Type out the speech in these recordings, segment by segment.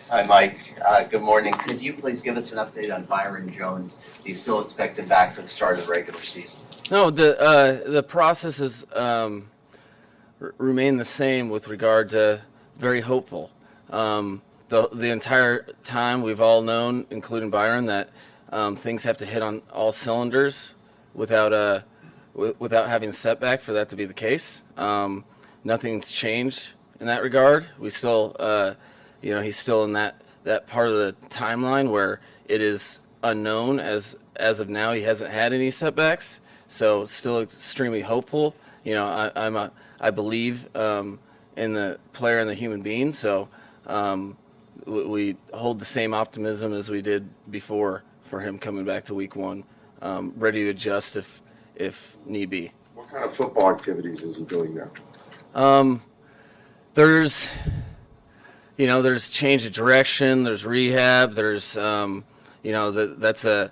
Hi, Mike. Good morning. Could you please give us an update on Byron Jones? Do you still expect him back for the start of the regular season? No, the process has remained the same with regard to very hopeful. The entire time we've all known, including Byron, that things have to hit on all cylinders without without having a setback for that to be the case. Nothing's changed in that regard. We still, he's still in that part of the timeline where it is unknown as of now. He hasn't had any setbacks, so still extremely hopeful. I believe in the player and the human being, so we hold the same optimism as we did before for him coming back to week one, ready to adjust if need be. What kind of football activities is he doing now? There's there's change of direction, there's rehab, there's that's a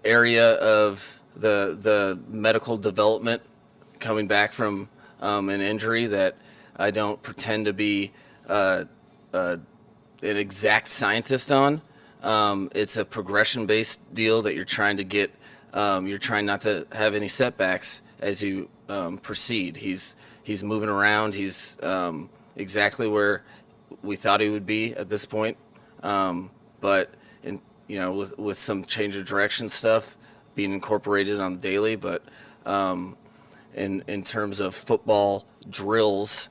area of the medical development coming back from an injury that I don't pretend to be an exact scientist on. It's a progression-based deal that you're trying to get. You're trying not to have any setbacks as you proceed. He's moving around. He's exactly where we thought he would be at this point. But with some change of direction stuff being incorporated on the daily, but in terms of football drills,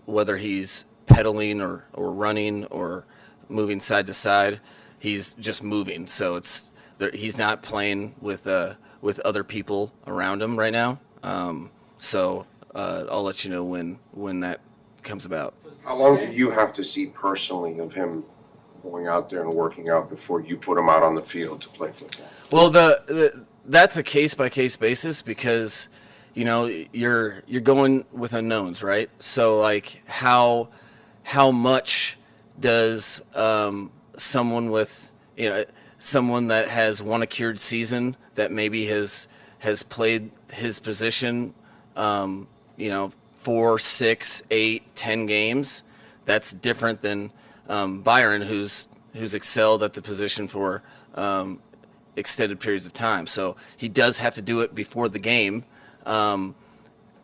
whether he's pedaling or running or moving side to side, he's just moving. So he's not playing with other people around him right now. So I'll let you know when that comes about. How long do you have to see personally of him going out there and working out before you put him out on the field to play football? Well, that's a case by case basis because you're going with unknowns, right? So like how much does someone with someone that has won a cured season that maybe has played his position 4, 6, 8, 10 games, that's different than Byron who's excelled at the position for extended periods of time. So he does have to do it before the game.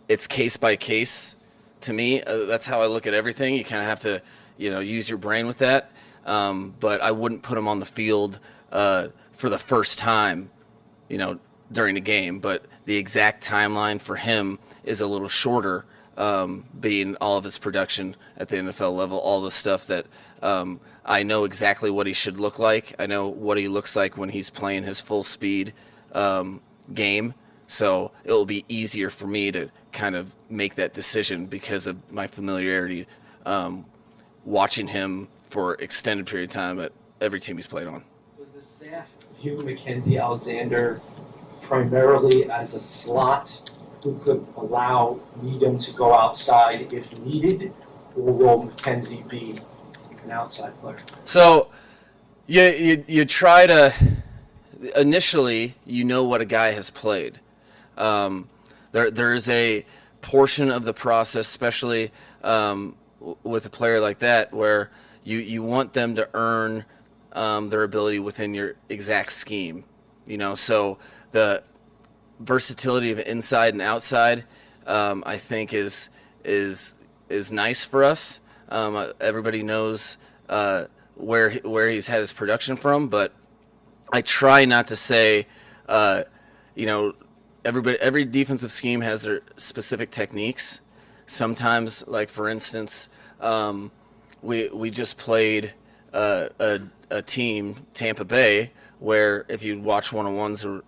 It's case by case to me. That's how I look at everything. You kind of have to use your brain with that. But I wouldn't put him on the field for the first time during the game. But the exact timeline for him is a little shorter, being all of his production at the NFL level, all the stuff that I know exactly what he should look like. I know what he looks like when he's playing his full speed game. So it will be easier for me to kind of make that decision because of my familiarity watching him for extended period of time at every team he's played on. Does the staff view Mackenzie Alexander primarily as a slot who could allow Needham to go outside if needed, or will Mackenzie be an outside player? So you try to initially what a guy has played. There is a portion of the process, especially with a player like that, where you want them to earn their ability within your exact scheme. So the versatility of inside and outside, I think is nice for us. Everybody knows where he's had his production from, but I try not to say, every defensive scheme has their specific techniques. Sometimes, like for instance, we just played a team, Tampa Bay, where if you watch one-on-ones or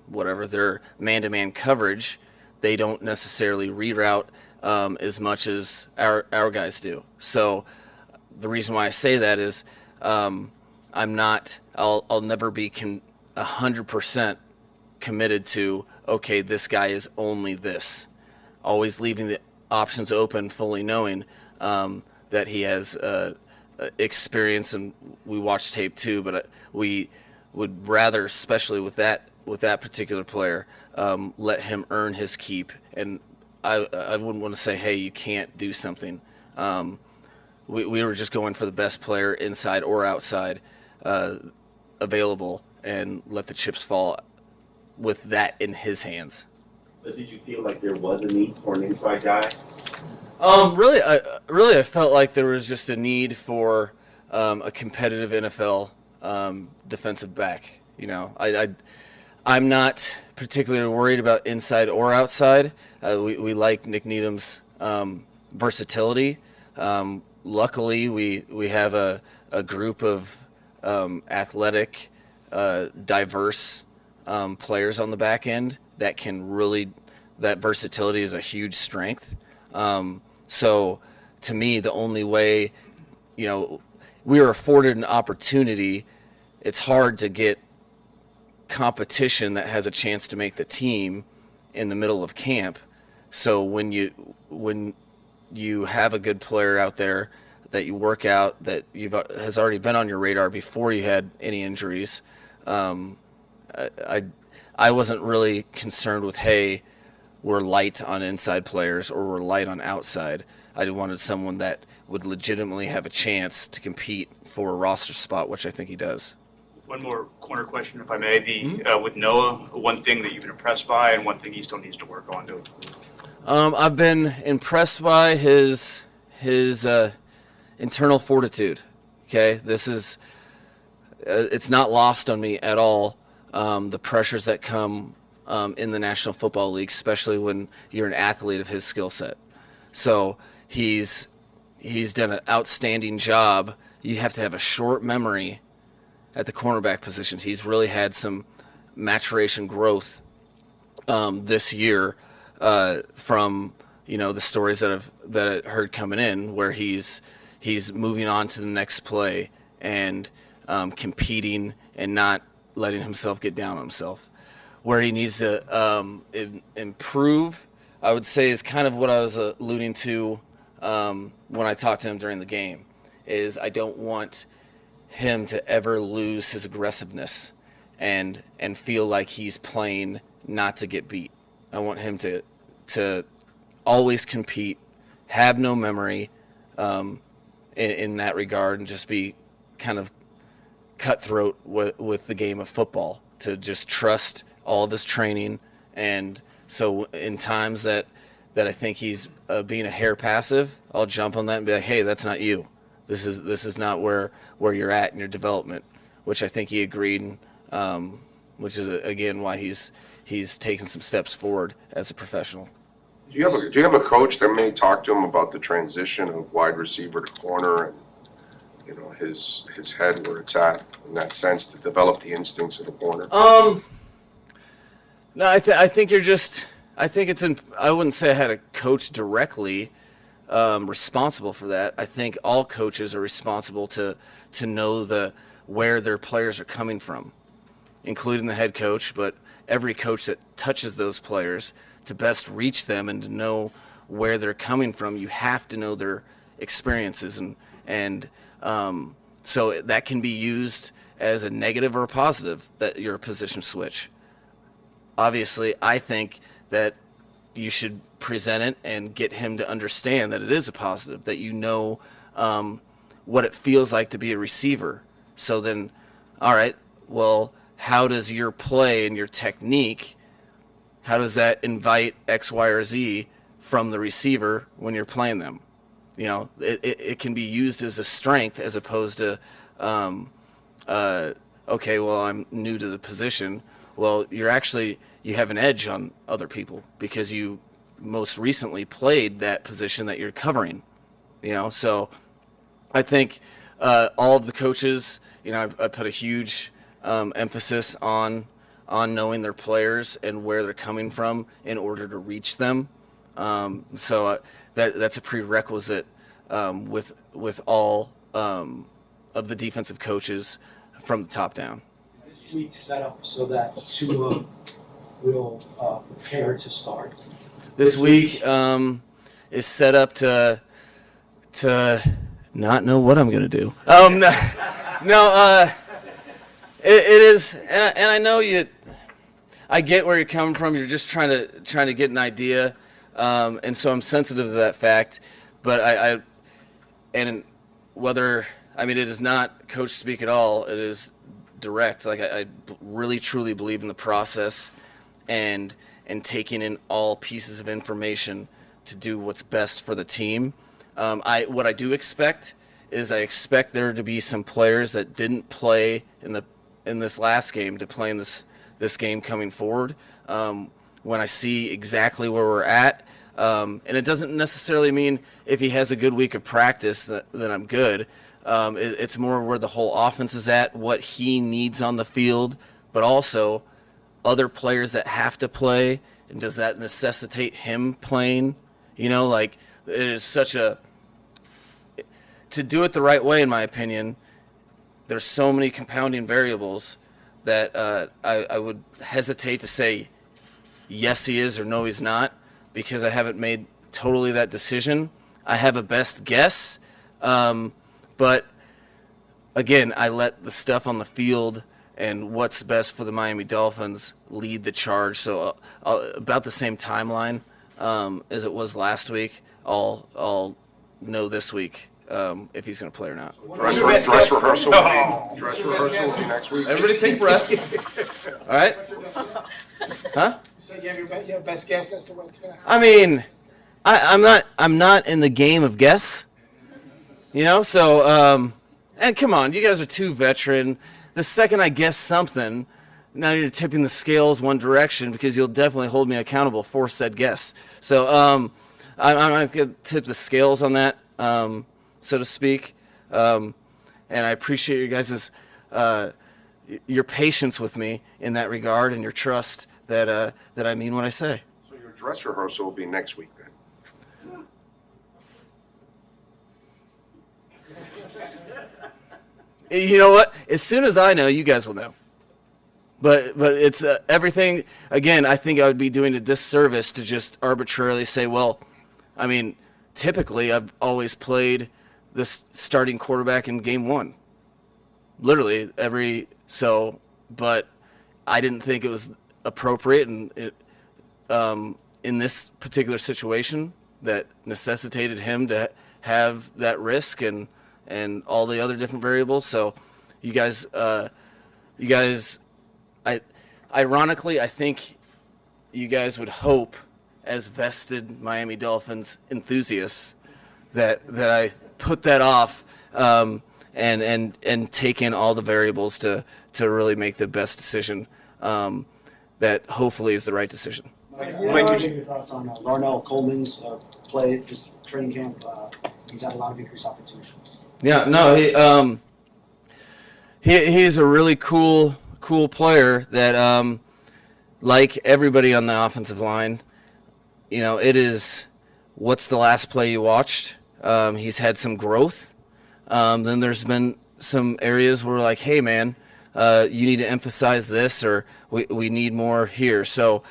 whatever, their man-to-man coverage, they don't necessarily reroute as much as our guys do. So the reason why I say that is I'll never be 100% committed to, okay, this guy is only this. Always leaving the options open, fully knowing that he has experience, and we watch tape too, but we would rather, especially with that particular player, let him earn his keep. And I wouldn't want to say, hey, you can't do something. we were just going for the best player inside or outside available and let the chips fall with that in his hands. But did you feel like there was a need for an inside guy? Really, I felt like there was just a need for a competitive NFL defensive back. You know, I'm not particularly worried about inside or outside. We like Nick Needham's versatility. Luckily, we have a group of athletic, diverse players on the back end that can really, that versatility is a huge strength. So to me, the only way, you know, we were afforded an opportunity. It's hard to get competition that has a chance to make the team in the middle of camp. So when you have a good player out there that you work out that has already been on your radar before you had any injuries, I wasn't really concerned with, hey, we're light on inside players or we're light on outside. I wanted someone that would legitimately have a chance to compete for a roster spot, which I think he does. One more corner question, if I may. With Noah, one thing that you've been impressed by and one thing he still needs to work on to. I've been impressed by his internal fortitude. Okay, this is it's not lost on me at all. The pressures that come in the National Football League, especially when you're an athlete of his skill set. So he's done an outstanding job. You have to have a short memory at the cornerback positions. He's really had some maturation growth this year from the stories that I heard coming in, where he's moving on to the next play and competing and not letting himself get down on himself. Where he needs to improve, I would say, is kind of what I was alluding to when I talked to him during the game, is I don't want him to ever lose his aggressiveness and feel like he's playing not to get beat. I want him to always compete, have no memory in that regard, and just be kind of cutthroat with the game of football, to just trust all of his training. And so in times that I think he's being a hair passive, I'll jump on that and be like, hey, that's not you. This is not where you're at in your development, which I think he agreed, which is again why he's taken some steps forward as a professional. Do you have a coach that may talk to him about the transition of wide receiver to corner and his head where it's at in that sense, to develop the instincts of the corner? No, I think you're just. I think I wouldn't say I had a coach directly responsible for that. I think all coaches are responsible to know where their players are coming from, including the head coach, but every coach that touches those players, to best reach them and to know where they're coming from, you have to know their experiences, and so that can be used as a negative or a positive, that you're a position switch. Obviously, I think that you should present it and get him to understand that it is a positive, that what it feels like to be a receiver. So then, all right, well, how does your play and your technique, how does that invite X, Y, or Z from the receiver when you're playing them? It can be used as a strength as opposed to, okay, well, I'm new to the position. Well, you have an edge on other people because you most recently played that position that you're covering. So I think all of the coaches, I put a huge emphasis on knowing their players and where they're coming from in order to reach them. So that's a prerequisite with all of the defensive coaches from the top down. This week set up so that Tua will prepare to start. This week is set up to not know what I'm going to do. It is, and I know I get where you're coming from. You're just trying to get an idea, and so I'm sensitive to that fact. But it is not coach speak at all. It is direct. Like I really truly believe in the process and taking in all pieces of information to do what's best for the team. What I do expect is I expect there to be some players that didn't play in this last game to play in this game coming forward. When I see exactly where we're at, and it doesn't necessarily mean if he has a good week of practice that I'm good. It's more where the whole offense is at, what he needs on the field, but also other players that have to play, and does that necessitate him playing? Like it is such a to do it the right way, in my opinion. There's so many compounding variables that I would hesitate to say yes he is or no he's not, because I haven't made totally that decision. I have a best guess, but again, I let the stuff on the field and what's best for the Miami Dolphins lead the charge. So about the same timeline as it was last week, I'll know this week if he's going to play or not. Dress rehearsal will be next week. Everybody take a breath. All right? Huh? You said you have your best guess as to what's going to happen. I mean, I'm not in the game of guess. So and come on, you guys are too veteran. The second I guess something, now you're tipping the scales one direction, because you'll definitely hold me accountable for said guess. So I'm not going to tip the scales on that, so to speak. And I appreciate you guys' your patience with me in that regard, and your trust that I mean what I say. So your dress rehearsal will be next week then? You know what? As soon as I know, you guys will know. But it's everything. Again, I think I would be doing a disservice to just arbitrarily say, well, I mean, typically I've always played this starting quarterback in game one. Literally but I didn't think it was appropriate in this particular situation that necessitated him to have that risk and all the other different variables. So you guys, ironically, I think you guys would hope, as vested Miami Dolphins enthusiasts, that I put that off and take in all the variables to really make the best decision that hopefully is the right decision. Mike, what are your thoughts on Larnell Coleman's play, just training camp? He's had a lot of increased opportunities. Yeah, no, he's a really cool player that, like everybody on the offensive line, it is, what's the last play you watched? He's had some growth. Then there's been some areas where like, hey man, you need to emphasize this, or we need more here. So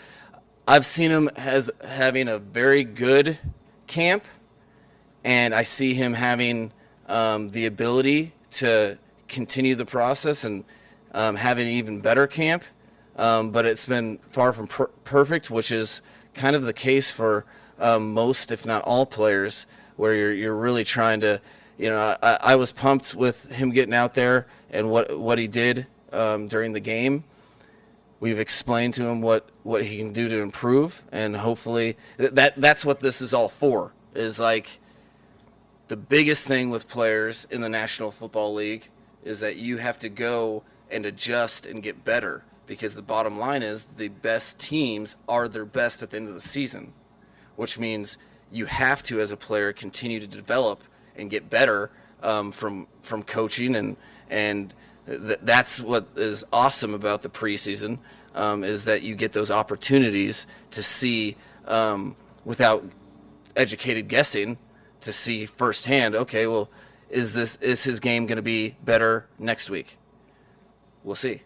I've seen him as having a very good camp, and I see him having the ability to continue the process and have an even better camp. But it's been far from perfect, which is kind of the case for most, if not all, players, where you're really trying to, I was pumped with him getting out there and what he did during the game. We've explained to him what he can do to improve, and hopefully that's what this is all for, is like, the biggest thing with players in the National Football League is that you have to go and adjust and get better, because the bottom line is the best teams are their best at the end of the season, which means you have to, as a player, continue to develop and get better from coaching, and that's what is awesome about the preseason, is that you get those opportunities to see, without educated guessing, to see firsthand, okay, well, is his game going to be better next week? We'll see.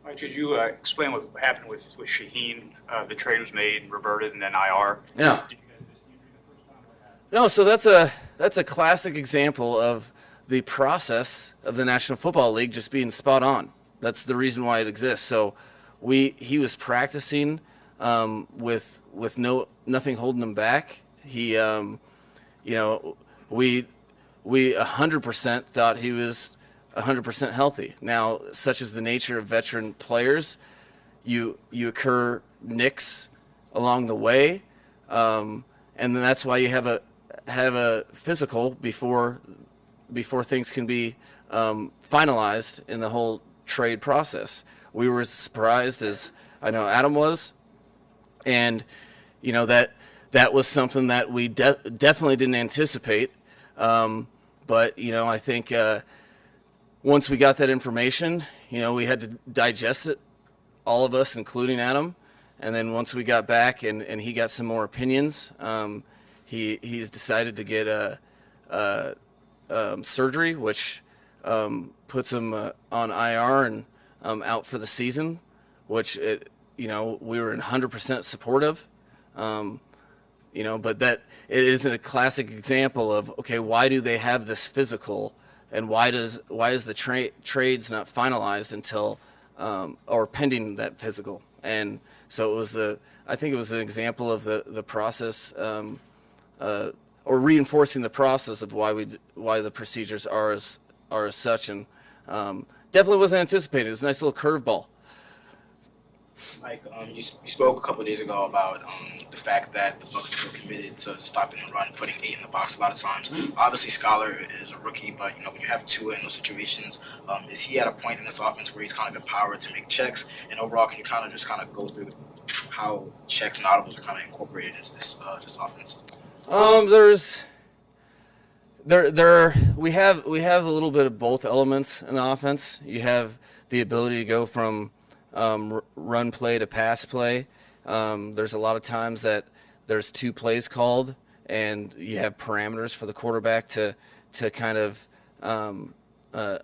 Mike, could you explain what happened with Shaheen? The trade was made, reverted, and then IR. Yeah. No, so that's a classic example of the process of the National Football League just being spot on. That's the reason why it exists. So he was practicing with nothing holding him back. He we we 100% thought he was 100% healthy. Now, such is the nature of veteran players, you occur nicks along the way, and then that's why you have a physical before things can be finalized in the whole trade process. We were as surprised as I know Adam was, and that was something that we definitely didn't anticipate. But I think once we got that information, we had to digest it, all of us, including Adam. And then once we got back and he got some more opinions, he's decided to get a surgery, which puts him on IR and out for the season, which we were 100% supportive. But that it isn't a classic example of, okay, why do they have this physical, and why is the trades not finalized until or pending that physical? And so I think it was an example of the process, or reinforcing the process of why the procedures are as such, and definitely wasn't anticipated. It was a nice little curveball. Mike, you spoke a couple of days ago about the fact that the Bucs were so committed to stopping the run, putting 8 in the box a lot of times. Obviously, Skylar is a rookie, but when you have Tua in those situations, is he at a point in this offense where he's kind of empowered to make checks? And overall, can you kind of go through how checks and audibles are kind of incorporated into this offense? We have a little bit of both elements in the offense. You have the ability to go from run play to pass play. There's a lot of times that there's 2 plays called, and you have parameters for the quarterback to kind of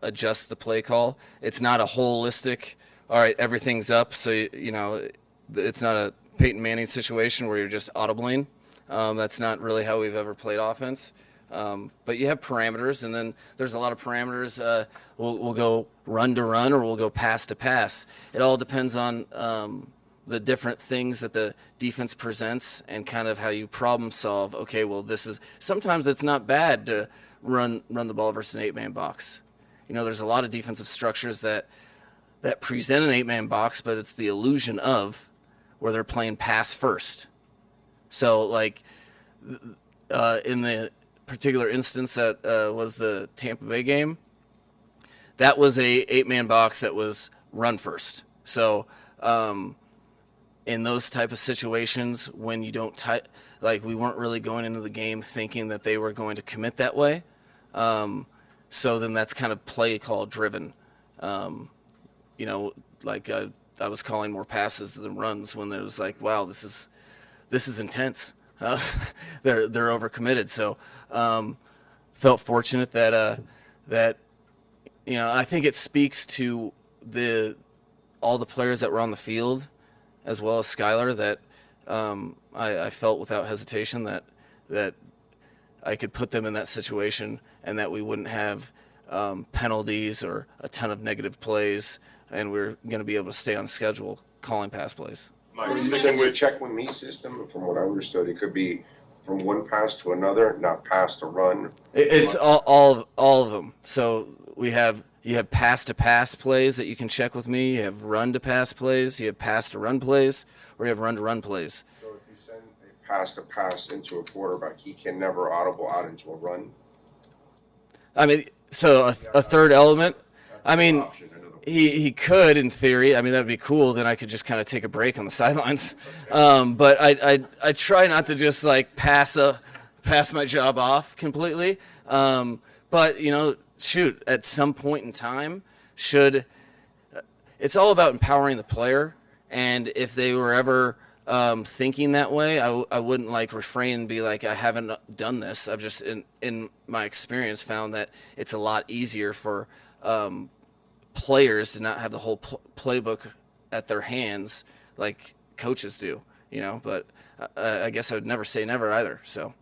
adjust the play call. It's not a holistic, all right, everything's up, so it's not a Peyton Manning situation where you're just audibling. That's not really how we've ever played offense. But you have parameters, and then there's a lot of parameters. We'll go run to run, or we'll go pass to pass. It all depends on the different things that the defense presents and kind of how you problem solve. Okay, well, sometimes it's not bad to run the ball versus an 8-man box. There's a lot of defensive structures that present an 8-man box, but it's the illusion of where they're playing pass first. So, like, in the particular instance that was the Tampa Bay game, that was a 8-man box that was run first. So in those type of situations, when you don't we weren't really going into the game thinking that they were going to commit that way. So then that's kind of play call driven. I was calling more passes than runs when it was like, wow, this is intense. They're overcommitted. So felt fortunate that I think it speaks to all the players that were on the field, as well as Skylar, that I felt without hesitation that I could put them in that situation, and that we wouldn't have penalties or a ton of negative plays, and we're going to be able to stay on schedule calling pass plays. Using the check with me system, from what I understood, it could be from one pass to another, not pass to run. It's all of them. So you have pass to pass plays that you can check with me. You have run to pass plays. You have pass to run plays, or you have run to run plays. So if you send a pass to pass into a quarterback, he can never audible out into a run. I mean, so a third element. I mean, Option, in other words. he could, in theory. I mean, that'd be cool. Then I could just kind of take a break on the sidelines. But I try not to just like pass my job off completely. But shoot, at some point in time, it's all about empowering the player. And if they were ever thinking that way, I wouldn't refrain and be like, I haven't done this. I've just in my experience found that it's a lot easier for players to not have the whole playbook at their hands like coaches do, but I guess I would never say never either. So.